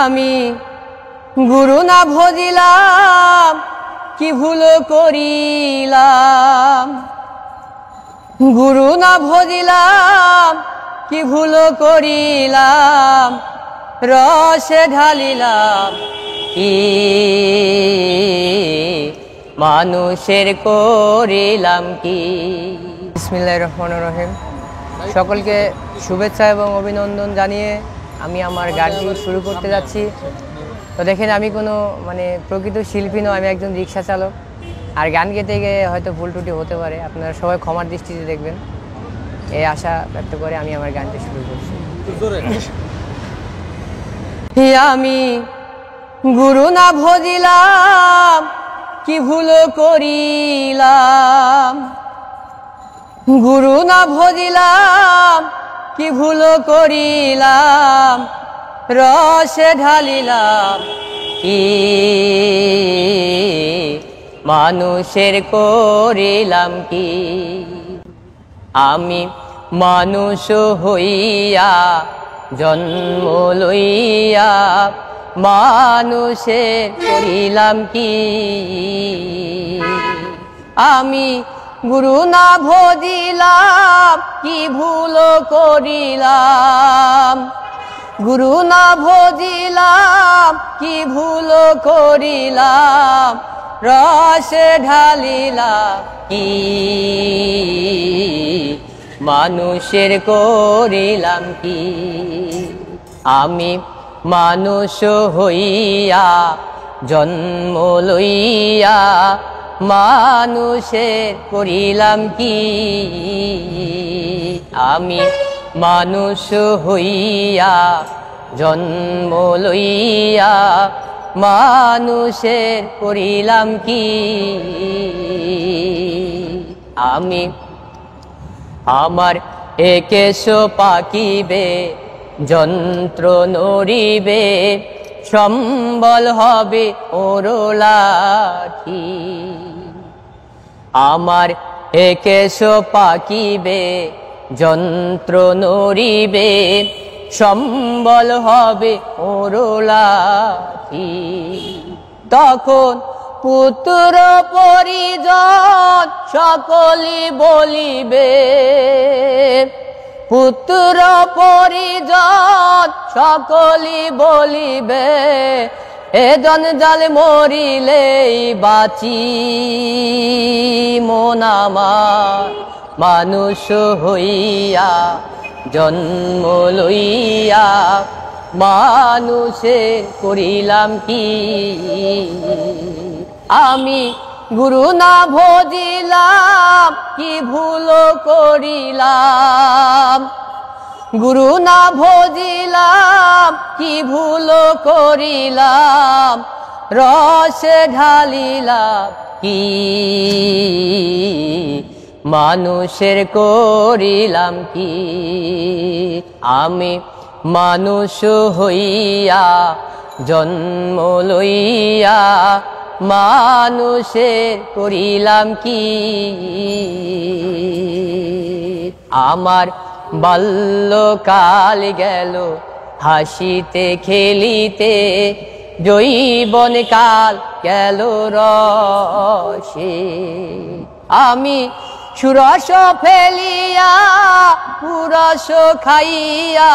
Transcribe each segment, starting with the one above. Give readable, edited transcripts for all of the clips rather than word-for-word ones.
আমি গুরু না ভজিলাম কি ভুল করিলাম, গুরু না ভজিলাম কি ভুল করিলাম, রসে ঢালিলাম কি মানুষের করিলাম কি। বিসমিল্লাহির রহমানির রহিম। সকলকে শুভেচ্ছা এবং অভিনন্দন জানিয়ে আমি আমার গানটি শুরু করতে যাচ্ছি। তো দেখেন, আমি কোনো প্রকৃত শিল্পী নয়, আমি একজন রিক্সা চালক। আর গান গেতে গিয়ে হয়তো ভুল ত্রুটি হতে পারে, আপনারা সবাই ক্ষমার দৃষ্টিতে দেখবেন, এই আশা ব্যক্ত করে আমি আমার গানটি শুরু করছি। আমি গুরু না ভজিলাম কি ভুল করিলাম, গুরু না ভজিলাম কি ভুল করিলাম, রসে ঢালিলাম কি মানুষের করিলাম কি। আমি মানুষ হইয়া জন্ম লইয়া মানুষের করিলাম কি। আমি গুরু না ভজিলাম কি ভুল করিলাম, গুরু না ভজিলাম কি ভুল করিলাম, রসে ঢালিলাম কি মানুষের করিলাম কি। আমি মানুষ হইয়া জন্ম লইয়া মানুষের করিলাম কি। আমি মানুষ হইয়া জন্ম লইয়া মানুষের করিলাম কি। আমি আমার একেশ পাকিবে যন্ত্র নড়িবে, সম্বল হবে ওর লাঠি। আমার একেশ পাকিবে যন্ত্র নড়িবে, সম্বল হবে ওর লাঠি। তখন পুত্র পরিজন সকলি বলিবে, পুত্র পরিজন সকলি বলিবে, এ জঞ্জাল মরিলেই বাঁচি মন আমার মানুষ হইয়া জন্ম লইয়া মানুষের করিলাম কি। আমি গুরু না ভজিলাম কি ভুল করিলাম, গুরু না ভজিলাম কি ভুল করিলাম, রসে ঢালিলাম কি মানুষের করিলাম কি। আমি মানুষ হইয়া জন্ম লইয়া মানুষের করিলাম কি। আমার বাল্যকাল গেল হাসিতে খেলিতে, যৌবন কাল গেল রসে। আমি সুরস ফেলিয়া পুরস খাইয়া,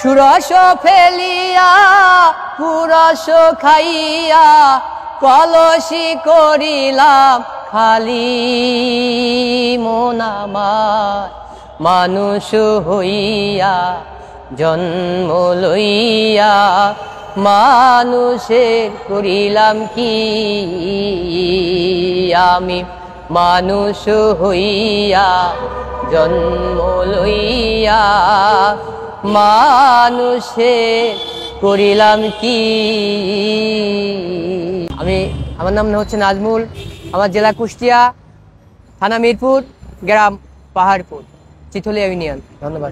সুরস ফেলিয়া পুরস খাইয়া, কলসি করিলাম খালি মন আমার মানুষ হইয়া জন্ম লইয়া মানুষের করিলাম কি। আমি মানুষ হইয়া জন্ম লইয়া মানুষের করিলাম কি। আমার নাম হচ্ছে নাজমুল, আমার জেলা কুষ্টিয়া, থানা মিরপুর, গ্রাম পাহাড়পুর, চিথলিয়া ইউনিয়ন। ধন্যবাদ।